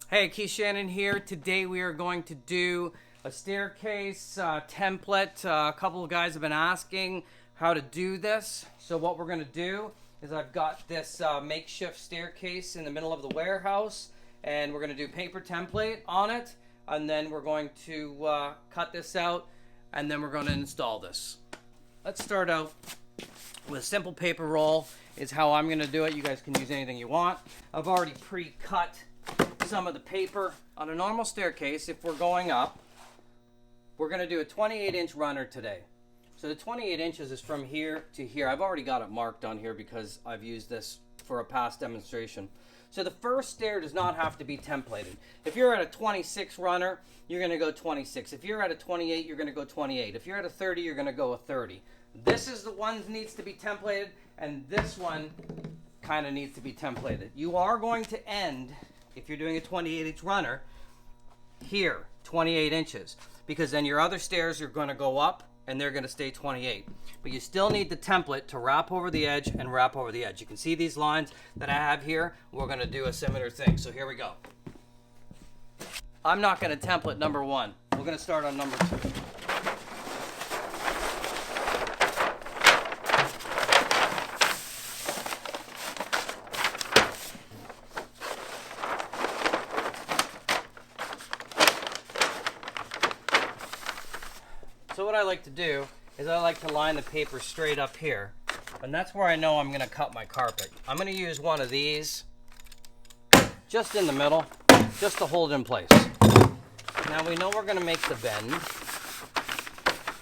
Hey, Shannon here. Today we are going to do a staircase template. A couple of guys have been asking how to do this. So what we're going to do is I've got this makeshift staircase in the middle of the warehouse, and we're going to do paper template on it, and then we're going to cut this out, and then we're going to install this. Let's start out with a simple paper roll is how I'm going to do it. You guys can use anything you want. I've already pre-cut some of the paper. On a normal staircase, if we're going up, we're going to do a 28-inch runner today. So the 28 inches is from here to here. I've already got it marked on here because I've used this for a past demonstration. So the first stair does not have to be templated. If you're at a 26 runner, you're going to go 26. If you're at a 28, you're going to go 28. If you're at a 30, you're going to go a 30. This is the one that needs to be templated, and this one kind of needs to be templated. You are going to end, if you're doing a 28-inch runner, here, 28 inches, because then your other stairs are going to go up and they're going to stay 28. But you still need the template to wrap over the edge and wrap over the edge. You can see these lines that I have here. We're going to do a similar thing. So here we go. I'm not going to template number one. We're going to start on number two. So what I like to do is I like to line the paper straight up here, and that's where I know I'm going to cut my carpet. I'm going to use one of these just in the middle, just to hold it in place. Now we know we're going to make the bend.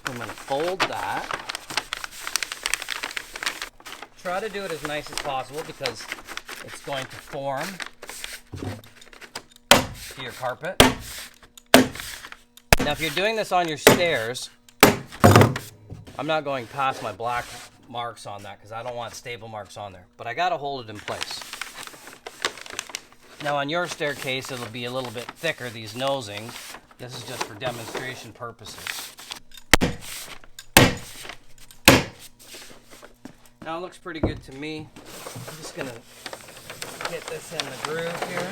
I'm going to fold that. Try to do it as nice as possible because it's going to form to your carpet. Now if you're doing this on your stairs, I'm not going past my black marks on that because I don't want staple marks on there, but I got to hold it in place. Now on your staircase, it'll be a little bit thicker, these nosings. This is just for demonstration purposes. Now it looks pretty good to me. I'm just going to get this in the groove here.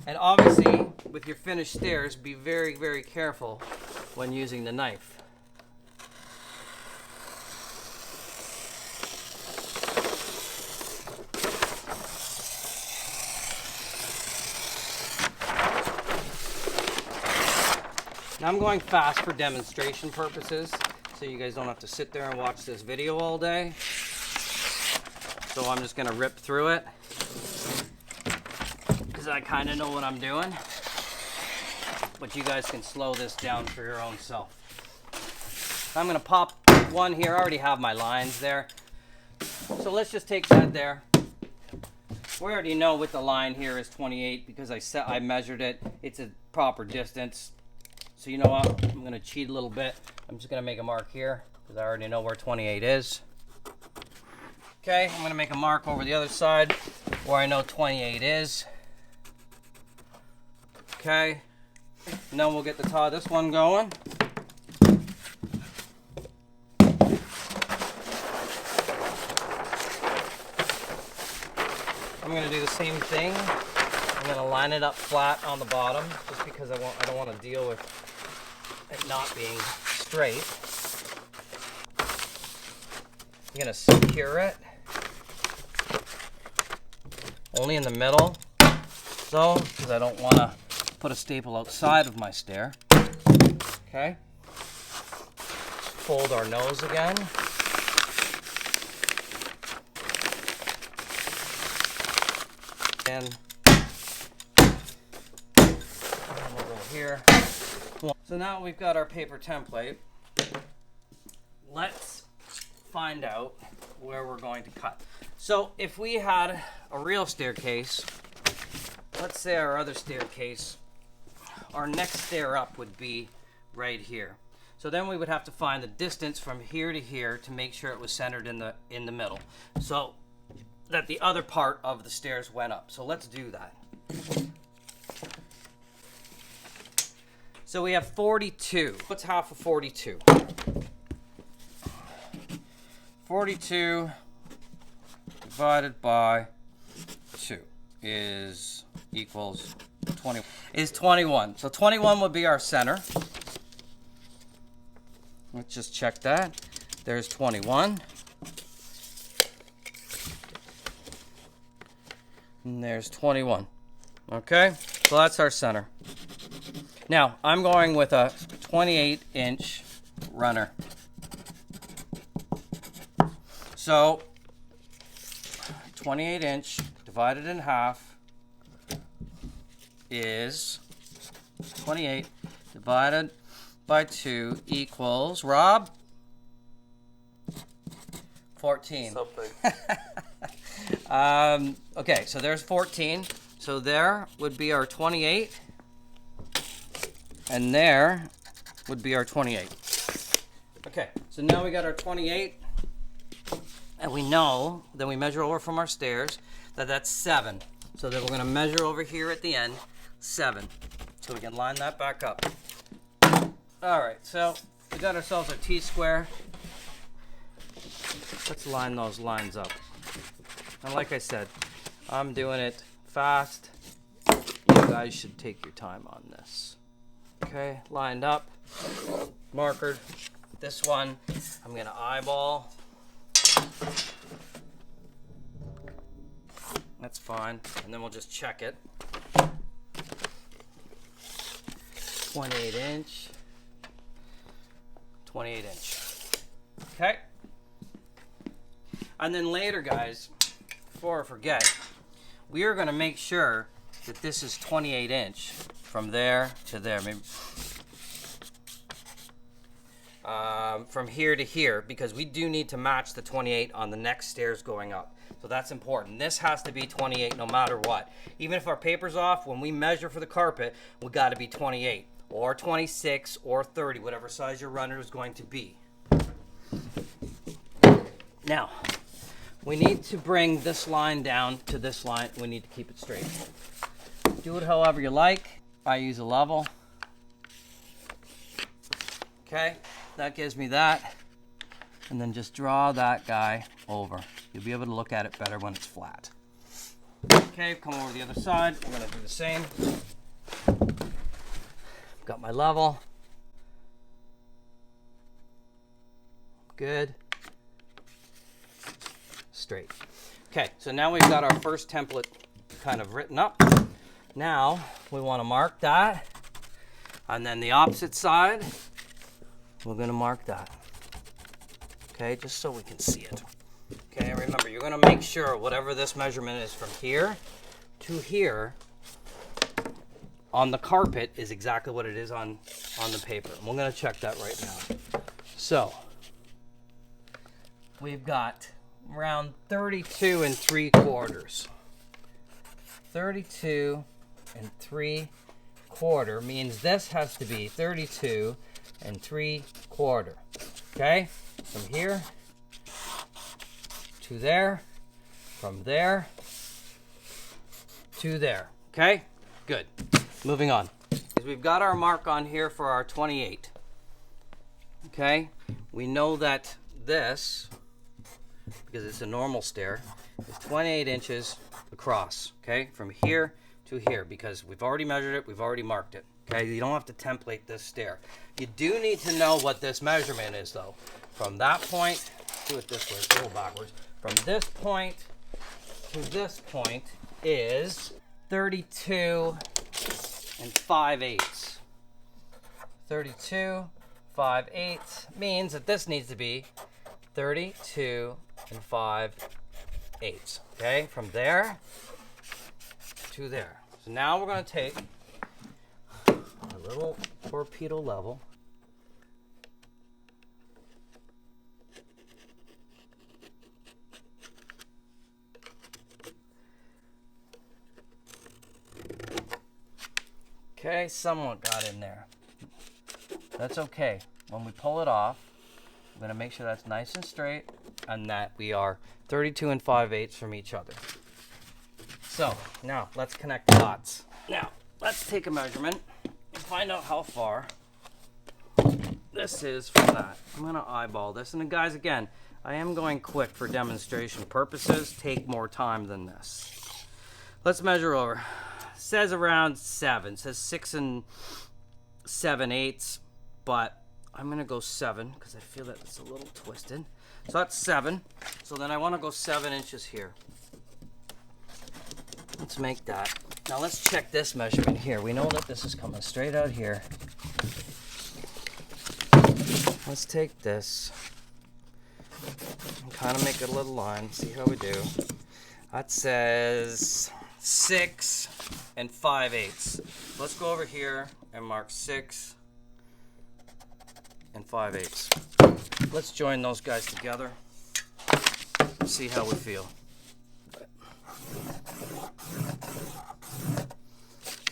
And obviously, with your finished stairs, be very, very careful when using the knife. Now I'm going fast for demonstration purposes, so you guys don't have to sit there and watch this video all day. So I'm just going to rip through it, because I kind of know what I'm doing. But you guys can slow this down for your own self. I'm going to pop one here. I already have my lines there. So let's just take that there. We already know with the line here is 28 because I measured it. It's a proper distance. So you know what? I'm going to cheat a little bit. I'm just going to make a mark here because I already know where 28 is. Okay, I'm going to make a mark over the other side where I know 28 is. Okay, and then we'll get the top of this one going. I'm going to do the same thing. I'm going to line it up flat on the bottom just because I don't want to deal with it not being straight. I'm going to secure it only in the middle, so because I don't want to put a staple outside of my stair. Okay. Fold our nose again. And we'll go here. So now we've got our paper template. Let's find out where we're going to cut. So if we had a real staircase, let's say our other staircase, our next stair up would be right here. So then we would have to find the distance from here to here to make sure it was centered in the middle, so that the other part of the stairs went up. So let's do that. So we have 42. What's half of 42? 42 divided by 2 is equals 20 is 21. So 21 would be our center. Let's just check that. There's 21. And there's 21. Okay, so that's our center. Now, I'm going with a 28-inch runner. So, 28-inch divided in half is 28 divided by 2 equals, Rob? 14. Something. Okay, so there's 14. So there would be our 28. And there would be our 28. Okay, so now we got our 28. And we know, then we measure over from our stairs, that that's 7. So then we're going to measure over here at the end, 7. So we can line that back up. All right, so we got ourselves a T-square. Let's line those lines up. And like I said, I'm doing it fast. You guys should take your time on this. Okay, lined up, markered. This one, I'm gonna eyeball. That's fine, and then we'll just check it. 28 inch. 28 inch. Okay. And then later, guys, before I forget, we are going to make sure that this is 28 inch from there to there. Maybe from here to here, because we do need to match the 28 on the next stairs going up. So that's important. This has to be 28 no matter what. Even if our paper's off, when we measure for the carpet, we got to be 28 or 26 or 30, whatever size your runner is going to be. Now, we need to bring this line down to this line. We need to keep it straight. Do it however you like. I use a level. Okay, that gives me that. And then just draw that guy over. You'll be able to look at it better when it's flat. Okay, come over to the other side. I'm gonna do the same. Got my level. Good. Straight. Okay, so now we've got our first template kind of written up. Now we want to mark that, and then the opposite side, we're going to mark that. Okay, just so we can see it. Okay, remember, you're going to make sure whatever this measurement is from here to here on the carpet is exactly what it is on the paper. And we're going to check that right now. So we've got around 32 3/4. 32 3/4 means this has to be 32 3/4. Okay? From here to there, from there to there. Okay? Good. Moving on. We've got our mark on here for our 28. Okay? We know that this, because it's a normal stair, is 28 inches across, okay, from here to here, because we've already measured it, we've already marked it, okay? You don't have to template this stair. You do need to know what this measurement is, though. From that point, do it this way, it's a little backwards. From this point to this point is 32 5/8. 32 5/8 means that this needs to be 32 5/8. Okay, from there to there. So now we're going to take a little torpedo level. Okay, somewhat got in there. That's okay. When we pull it off, I'm going to make sure that's nice and straight and that we are 32 5/8 from each other. So, now let's connect the dots. Now, let's take a measurement and find out how far this is from that. I'm going to eyeball this. And then guys, again, I am going quick for demonstration purposes. Take more time than this. Let's measure over says around 7. It says 6 7/8, but I'm gonna go 7 because I feel that it's a little twisted. So that's 7. So then I want to go 7 inches here. Let's make that. Now let's check this measurement here. We know that this is coming straight out here. Let's take this and kind of make a little line. See how we do. That says 6 5/8. Let's go over here and mark 6 5/8. Let's join those guys together. See how we feel.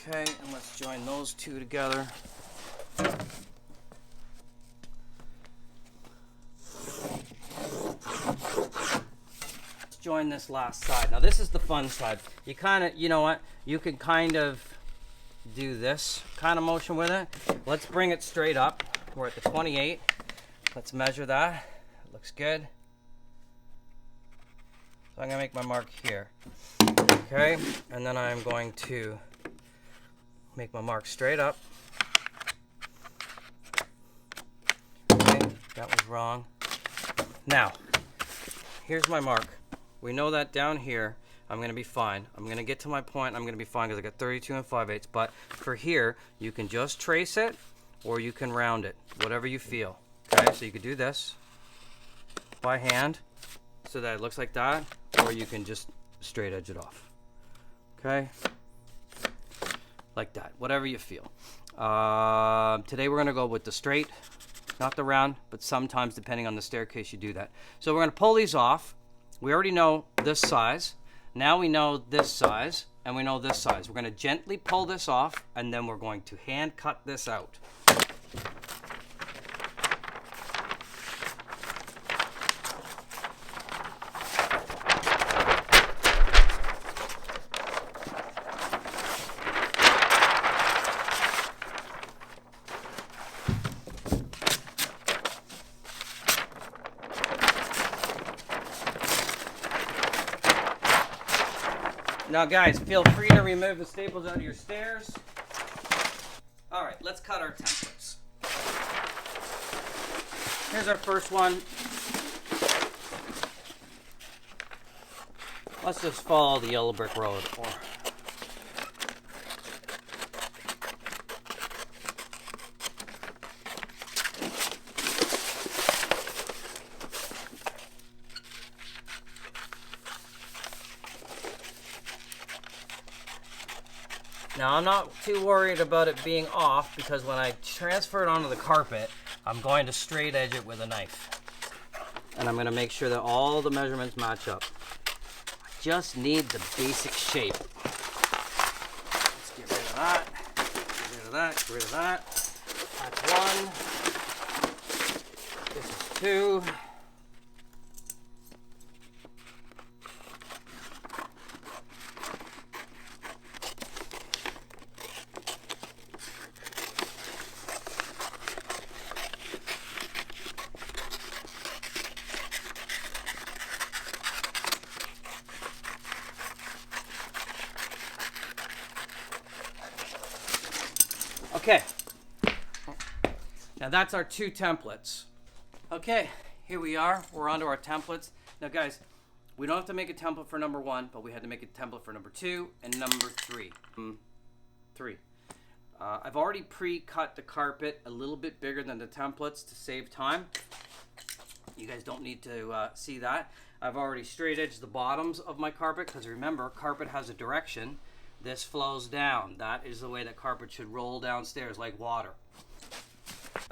Okay, and let's join those two together. Let's join this last side. Now this is the fun side. You kind of, you know what? You can kind of do this kind of motion with it. Let's bring it straight up. We're at the 28. Let's measure that. It looks good. So I'm going to make my mark here. Okay, and then I'm going to make my mark straight up. Okay, that was wrong. Now, here's my mark. We know that down here, I'm going to be fine. I'm going to get to my point, I'm going to be fine because I got 32 5/8. But for here, you can just trace it or you can round it, whatever you feel. Okay, so you could do this by hand so that it looks like that, or you can just straight edge it off. Okay, like that, whatever you feel. Today we're going to go with the straight, not the round, but sometimes depending on the staircase you do that. So we're going to pull these off. We already know this size. Now we know this size, and we know this size. We're going to gently pull this off, and then we're going to hand cut this out. Now guys, feel free to remove the staples out of your stairs. Alright, let's cut our templates. Here's our first one. Let's just follow the yellow brick road. Now I'm not too worried about it being off because when I transfer it onto the carpet, I'm going to straight edge it with a knife. And I'm going to make sure that all the measurements match up. I just need the basic shape. Let's get rid of that. Get rid of that. Get rid of that. That's 1. This is 2. Okay, now that's our 2 templates. Okay, here we are. We're onto our templates. Now guys, we don't have to make a template for number 1, but we had to make a template for number 2 and number 3. I've already pre-cut the carpet a little bit bigger than the templates to save time. You guys don't need to see that. I've already straight edged the bottoms of my carpet because remember, carpet has a direction. This flows down. That is the way that carpet should roll downstairs like water.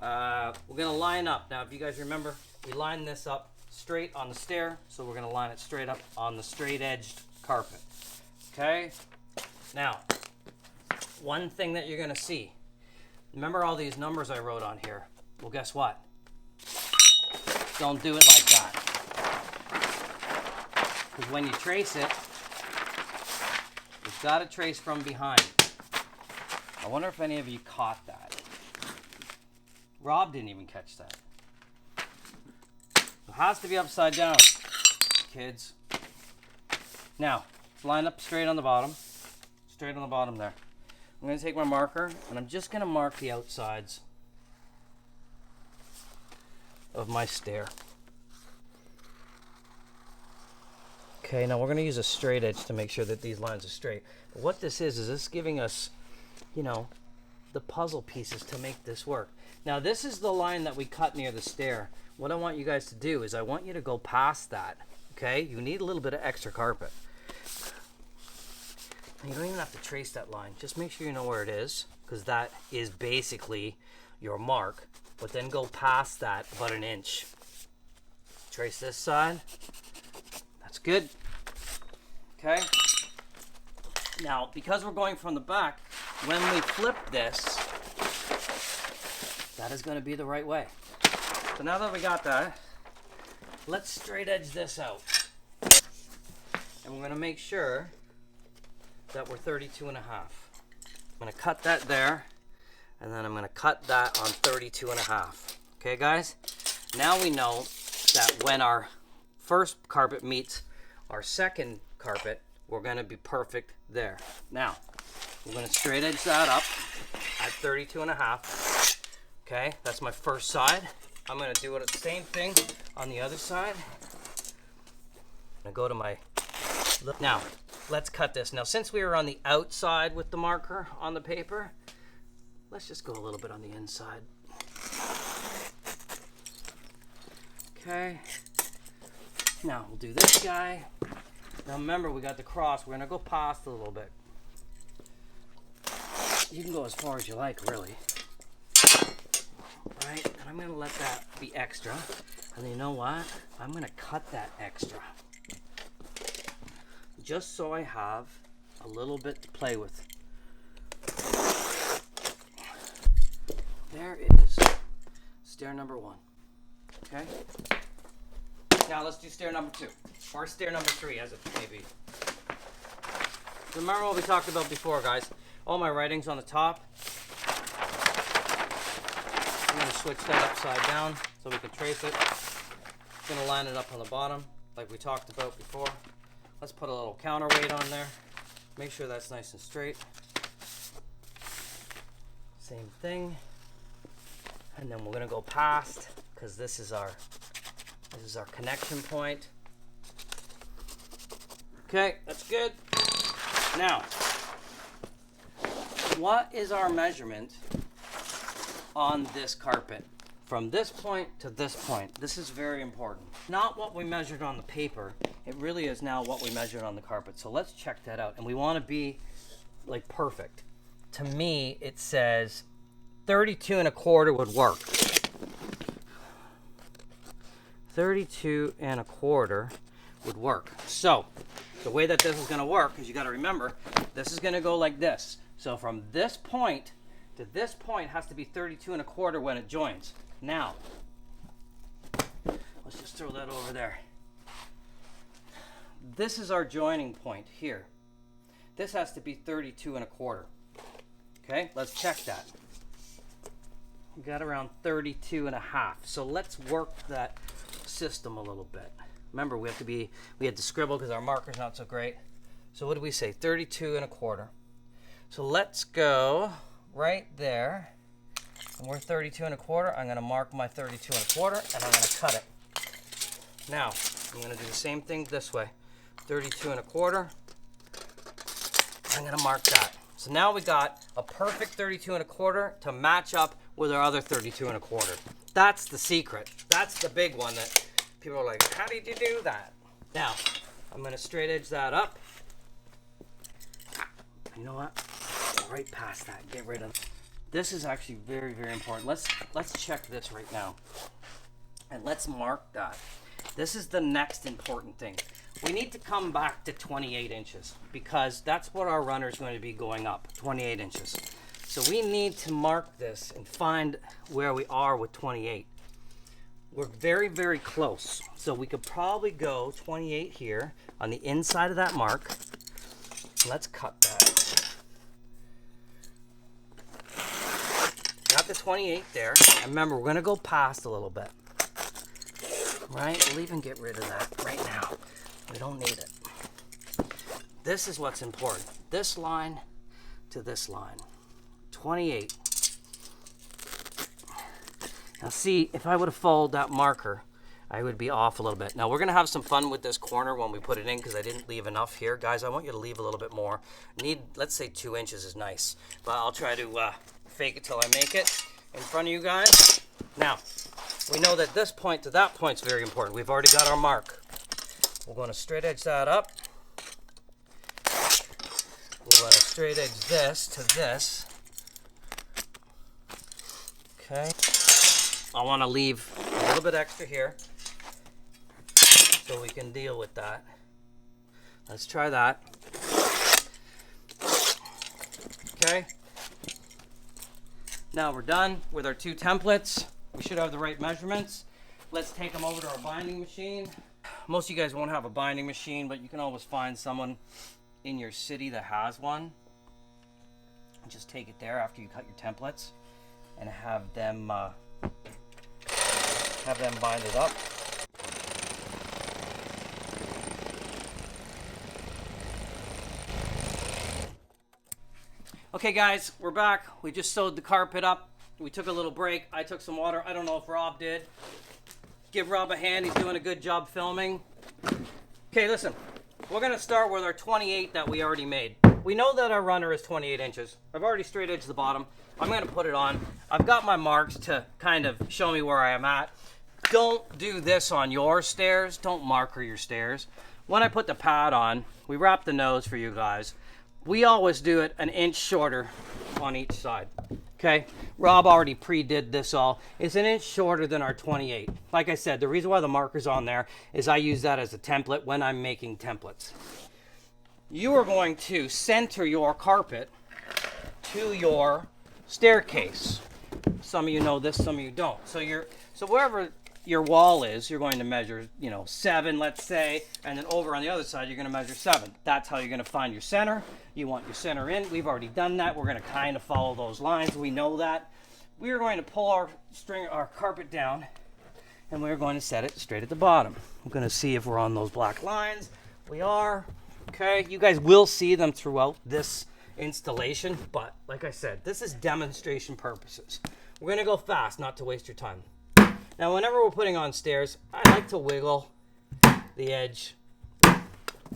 We're going to line up. Now, if you guys remember, we lined this up straight on the stair, so we're going to line it straight up on the straight-edged carpet. Okay? Now, one thing that you're going to see. Remember all these numbers I wrote on here? Well, guess what? Don't do it like that. Because when you trace it, you've got to trace from behind. I wonder if any of you caught that. Rob didn't even catch that. It has to be upside down, kids. Now, line up straight on the bottom. straight on the bottom there. I'm going to take my marker and I'm just going to mark the outsides of my stair. Okay, now we're going to use a straight edge to make sure that these lines are straight. But what this is this giving us, you know, the puzzle pieces to make this work. Now this is the line that we cut near the stair. What I want you guys to do is I want you to go past that. Okay, you need a little bit of extra carpet. You don't even have to trace that line. Just make sure you know where it is, because that is basically your mark. But then go past that about an inch. Trace this side. That's good. Okay. Now, because we're going from the back, when we flip this, that is going to be the right way. So now that we got that, let's straight edge this out. And we're going to make sure that we're 32 and a half. I'm going to cut that there, and then I'm going to cut that on 32 and a half. Okay, guys? Now we know that when our first carpet meets our second carpet, we're going to be perfect there. Now, we're going to straight edge that up at 32 and a half. Okay, that's my first side. I'm going to do the same thing on the other side. I'm going to go to my... Now, let's cut this. Now, since we were on the outside with the marker on the paper, let's just go a little bit on the inside. Okay. Now, we'll do this guy. Now, remember, we got the cross. We're going to go past a little bit. You can go as far as you like, really. Right? And I'm going to let that be extra. And you know what? I'm going to cut that extra. Just so I have a little bit to play with. There is stair number 1. Okay? Now let's do stair number 2. Or stair number 3, as it may be. Remember what we talked about before, guys. All my writing's on the top. I'm going to switch that upside down so we can trace it. I'm going to line it up on the bottom like we talked about before. Let's put a little counterweight on there. Make sure that's nice and straight. Same thing. And then we're going to go past, because this is our connection point. Okay, that's good. Now, what is our measurement on this carpet? From this point to this point. This is very important. Not what we measured on the paper. It really is now what we measured on the carpet. So let's check that out. And we want to be like perfect. To me, it says 32 and a quarter would work. 32 and a quarter would work. So the way that this is going to work is you got to remember, this is going to go like this. So from this point to this point has to be 32 and a quarter when it joins. Now, let's just throw that over there. This is our joining point here. This has to be 32 and a quarter. Okay, let's check that. We got around 32 and a half. So let's work that system a little bit. Remember, we had to scribble because our marker's not so great. So what do we say? 32 and a quarter. So let's go right there. And we're 32 and a quarter. I'm going to mark my 32 and a quarter, and I'm going to cut it. Now, I'm going to do the same thing this way. 32 and a quarter. I'm going to mark that. So now we got a perfect 32 and a quarter to match up with our other 32 and a quarter. That's the secret. That's the big one that people are like, how did you do that? Now, I'm going to straight edge that up. You know what? Right past that. Get rid of it. This is actually very, very important. Let's check this right now. And let's mark that. This is the next important thing. We need to come back to 28 inches because that's what our runner is going to be going up, 28 inches. So we need to mark this and find where we are with 28. We're very, very close. So we could probably go 28 here on the inside of that mark. Let's cut that. Got the 28 there. And remember, we're going to go past a little bit. Right? We'll even get rid of that right now. We don't need it. This is what's important. This line to this line. 28. Now see, if I would have followed that marker, I would be off a little bit. Now we're gonna have some fun with this corner when we put it in because I didn't leave enough here. Guys, I want you to leave a little bit more. Let's say 2 inches is nice, but I'll try to fake it till I make it in front of you guys. Now, we know that this point to that point is very important. We've already got our mark. We're gonna straight edge that up. We're gonna straight edge this to this. Okay. I wanna leave a little bit extra here so we can deal with that. Let's try that. Okay. Now we're done with our 2 templates. We should have the right measurements. Let's take them over to our binding machine. Most of you guys won't have a binding machine, but you can always find someone in your city that has one. Just take it there after you cut your templates and have them bind it up. Okay guys, we're back. We just sewed the carpet up. We took a little break. I took some water. I don't know if Rob did. Give Rob a hand. He's doing a good job filming. Okay, listen. We're gonna start with our 28 that we already made. We know that our runner is 28 inches. I've already straight edged the bottom. I'm gonna put it on. I've got my marks to kind of show me where I am at. Don't do this on your stairs. Don't marker your stairs. When I put the pad on, we wrap the nose for you guys. We always do it an inch shorter on each side. Okay, Rob already pre-did this all. It's an inch shorter than our 28. Like I said, the reason why the marker's on there is I use that as a template when I'm making templates. You are going to center your carpet to your staircase. Some of you know this, some of you don't. So wherever your wall is, you're going to measure, 7, let's say, and then over on the other side, you're going to measure 7. That's how you're going to find your center. You want your center in. We've already done that. We're going to kind of follow those lines. We know that. We are going to pull our carpet down, and we're going to set it straight at the bottom. I'm going to see if we're on those black lines. We are. Okay, you guys will see them throughout this installation, but like I said, this is demonstration purposes. We're going to go fast, not to waste your time. Now, whenever we're putting on stairs, I like to wiggle the edge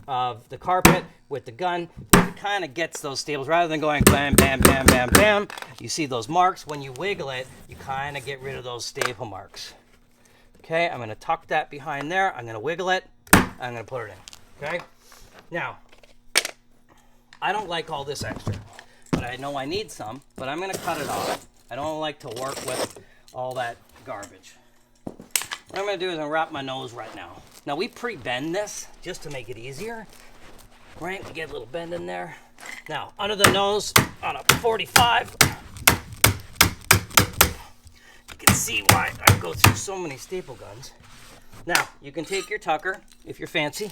of the carpet with the gun. It kind of gets those staples rather than going bam, bam, bam, bam, bam. You see those marks. When you wiggle it, you kind of get rid of those staple marks. Okay, I'm going to tuck that behind there. I'm going to wiggle it. I'm going to put it in. Okay, now, I don't like all this extra, but I know I need some, but I'm going to cut it off. I don't like to work with all that garbage. What I'm going to do is I'm going to wrap my nose right now. Now we pre-bend this just to make it easier. Right, we get a little bend in there. Now, under the nose on a 45. You can see why I go through so many staple guns. Now, you can take your tucker, if you're fancy,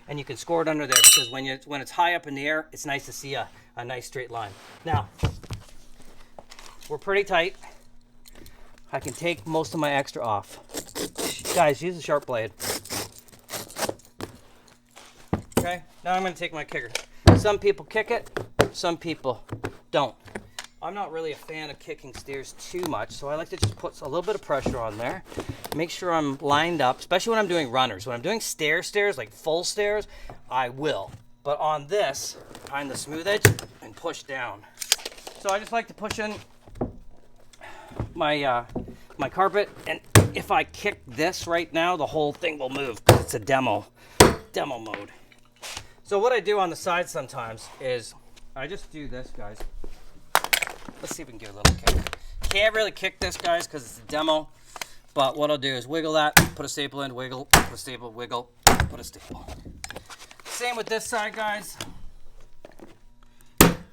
and you can score it under there because when it's high up in the air, it's nice to see a nice straight line. Now, we're pretty tight. I can take most of my extra off. Guys, use a sharp blade. Okay, now I'm going to take my kicker. Some people kick it, some people don't. I'm not really a fan of kicking stairs too much, so I like to just put a little bit of pressure on there. Make sure I'm lined up, especially when I'm doing runners. When I'm doing stairs, like full stairs, I will. But on this, find the smooth edge and push down. So I just like to push in my carpet, and if I kick this right now, the whole thing will move because it's a demo mode. So what I do on the side sometimes is I just do this, guys. Let's see if we can give it a little kick. Can't really kick this, guys, because it's a demo, but what I'll do is wiggle that, put a staple in, wiggle, put a staple, wiggle, put a staple. Same with this side, guys.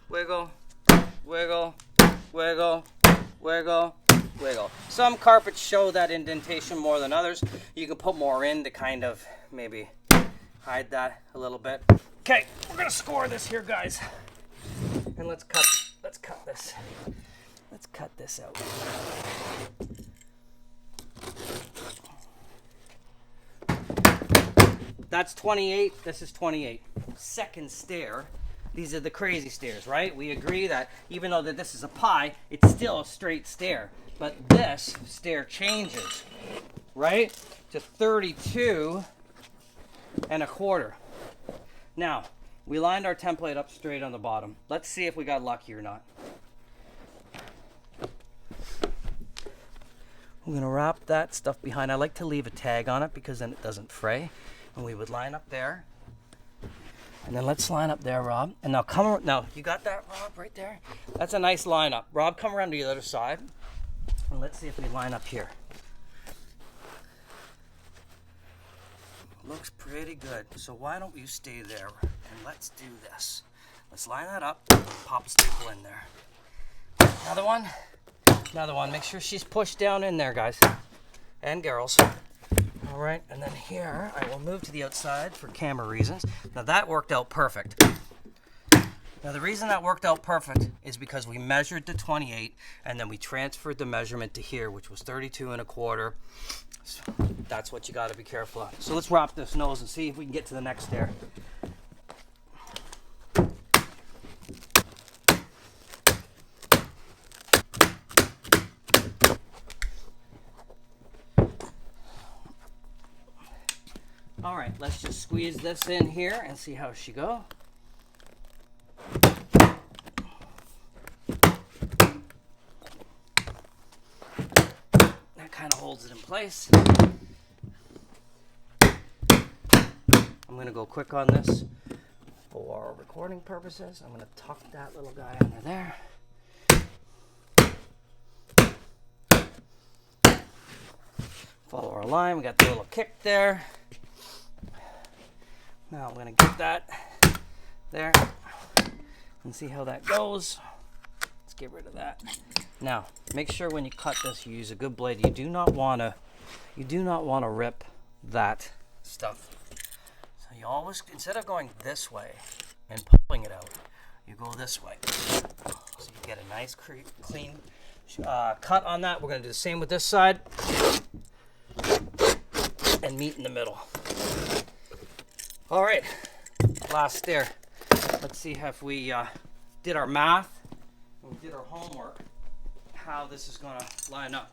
Wiggle, wiggle, wiggle, wiggle, wiggle. Some carpets show that indentation more than others. You can put more in to kind of maybe hide that a little bit. Okay, we're gonna score this here, guys. And let's cut this. Let's cut this out. That's 28, this is 28. Second stair. these are the crazy stairs, right? We agree that even though that this is a pie, it's still a straight stair. But this stair changes, right, to 32 and a quarter. Now, we lined our template up straight on the bottom. Let's see if we got lucky or not. We're gonna wrap that stuff behind. I like to leave a tag on it because then it doesn't fray. And we would line up there. And then let's line up there, Rob. And now come, now you got that, Rob, right there? That's a nice lineup. Rob, come around to the other side. And let's see if we line up here. Looks pretty good. So why don't you stay there and let's do this. Let's line that up, pop a staple in there. Another one. Another one. Make sure she's pushed down in there, guys and girls. All right, and then here I will move to the outside for camera reasons. Now that worked out perfect. Now the reason that worked out perfect is because we measured to 28 and then we transferred the measurement to here, which was 32 and a quarter. So that's what you got to be careful of. So let's wrap this nose and see if we can get to the next stair. All right, let's just squeeze this in here and see how she go. That kind of holds it in place. I'm gonna go quick on this for recording purposes. I'm gonna tuck that little guy under there. Follow our line, we got the little kick there. Now I'm going to get that there and see how that goes. Let's get rid of that. Now, make sure when you cut this, you use a good blade. You do not want to rip that stuff. So you always, instead of going this way and pulling it out, you go this way. So you get a nice clean cut on that. We're going to do the same with this side and meet in the middle. All right, last stair. Let's see if we did our math and we did our homework, how this is gonna line up.